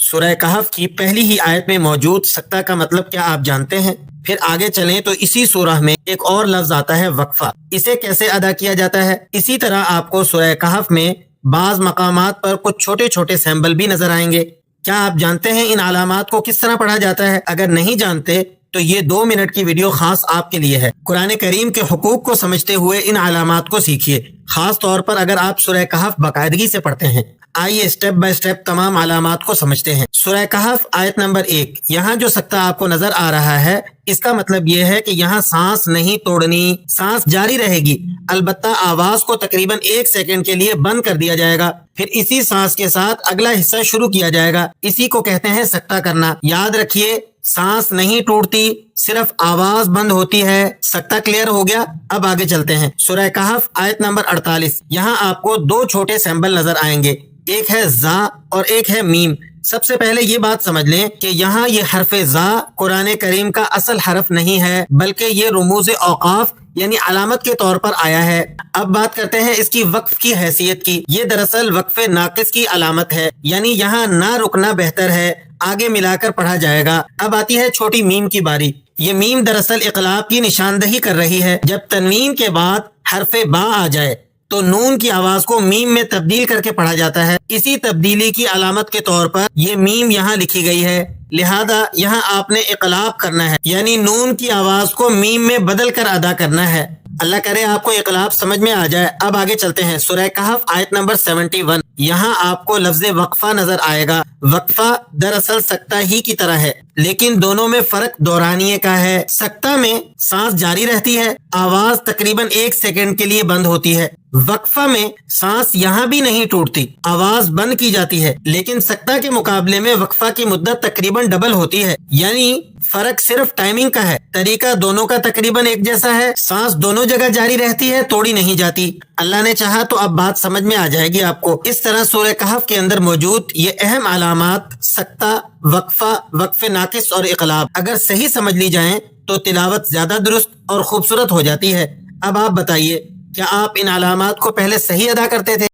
سورہ کہف کی پہلی ہی آیت میں موجود سکتہ کا مطلب کیا آپ جانتے ہیں؟ پھر آگے چلیں تو اسی سورہ میں ایک اور لفظ آتا ہے وقفہ، اسے کیسے ادا کیا جاتا ہے؟ اسی طرح آپ کو سورہ کہف میں بعض مقامات پر کچھ چھوٹے چھوٹے سیمبل بھی نظر آئیں گے۔ کیا آپ جانتے ہیں ان علامات کو کس طرح پڑھا جاتا ہے؟ اگر نہیں جانتے تو یہ 2 منٹ کی ویڈیو خاص آپ کے لیے ہے۔ قرآن کریم کے حقوق کو سمجھتے ہوئے ان علامات کو سیکھیے، خاص طور پر اگر آپ سورہ کہف باقاعدگی سے پڑھتے ہیں۔ آئیے سٹیپ بائی سٹیپ تمام علامات کو سمجھتے ہیں۔ سورہ کہف آیت نمبر 1، یہاں جو سکتہ آپ کو نظر آ رہا ہے اس کا مطلب یہ ہے کہ یہاں سانس نہیں توڑنی، سانس جاری رہے گی، البتہ آواز کو تقریباً 1 سیکنڈ کے لیے بند کر دیا جائے گا، پھر اسی سانس کے ساتھ اگلا حصہ شروع کیا جائے گا۔ اسی کو کہتے ہیں سکتہ کرنا۔ یاد رکھیے، سانس نہیں ٹوٹتی، صرف آواز بند ہوتی ہے۔ سکتہ کلیئر ہو گیا؟ اب آگے چلتے ہیں۔ سورہ کہف آیت نمبر 48، یہاں آپ کو 2 چھوٹے سیمبل نظر آئیں گے، ایک ہے زا اور ایک ہے میم۔ سب سے پہلے یہ بات سمجھ لیں کہ یہاں یہ حرف زا قرآن کریم کا اصل حرف نہیں ہے، بلکہ یہ رموز اوقاف یعنی علامت کے طور پر آیا ہے۔ اب بات کرتے ہیں اس کی وقف کی حیثیت کی۔ یہ دراصل وقف ناقص کی علامت ہے، یعنی یہاں نہ رکنا بہتر ہے، آگے ملا کر پڑھا جائے گا۔ اب آتی ہے چھوٹی میم کی باری۔ یہ میم دراصل اقلاب کی نشاندہی کر رہی ہے۔ جب تنوین کے بعد حرف با آ جائے تو نون کی آواز کو میم میں تبدیل کر کے پڑھا جاتا ہے۔ اسی تبدیلی کی علامت کے طور پر یہ میم یہاں لکھی گئی ہے، لہذا یہاں آپ نے اقلاب کرنا ہے، یعنی نون کی آواز کو میم میں بدل کر ادا کرنا ہے۔ اللہ کرے آپ کو اقلاب سمجھ میں آ جائے۔ اب آگے چلتے ہیں۔ سورہ کہف آیت نمبر 71، یہاں آپ کو لفظ وقفہ نظر آئے گا۔ وقفہ دراصل سکتہ ہی کی طرح ہے، لیکن دونوں میں فرق دورانیے کا ہے۔ سکتہ میں سانس جاری رہتی ہے، آواز تقریباً 1 سیکنڈ کے لیے بند ہوتی ہے۔ وقفہ میں سانس یہاں بھی نہیں ٹوٹتی، آواز بند کی جاتی ہے، لیکن سکتہ کے مقابلے میں وقفہ کی مدت تقریباً ڈبل ہوتی ہے، یعنی فرق صرف ٹائمنگ کا ہے۔ طریقہ دونوں کا تقریباً ایک جیسا ہے، سانس دونوں جگہ جاری رہتی ہے، توڑی نہیں جاتی۔ اللہ نے چاہا تو اب بات سمجھ میں آ جائے گی آپ کو۔ اس طرح سورہ کہف کے اندر موجود یہ اہم علامات سکتہ، وقفہ، وقف ناقص اور اقلاب اگر صحیح سمجھ لی جائیں تو تلاوت زیادہ درست اور خوبصورت ہو جاتی ہے۔ اب آپ بتائیے، کیا آپ ان علامات کو پہلے صحیح ادا کرتے تھے؟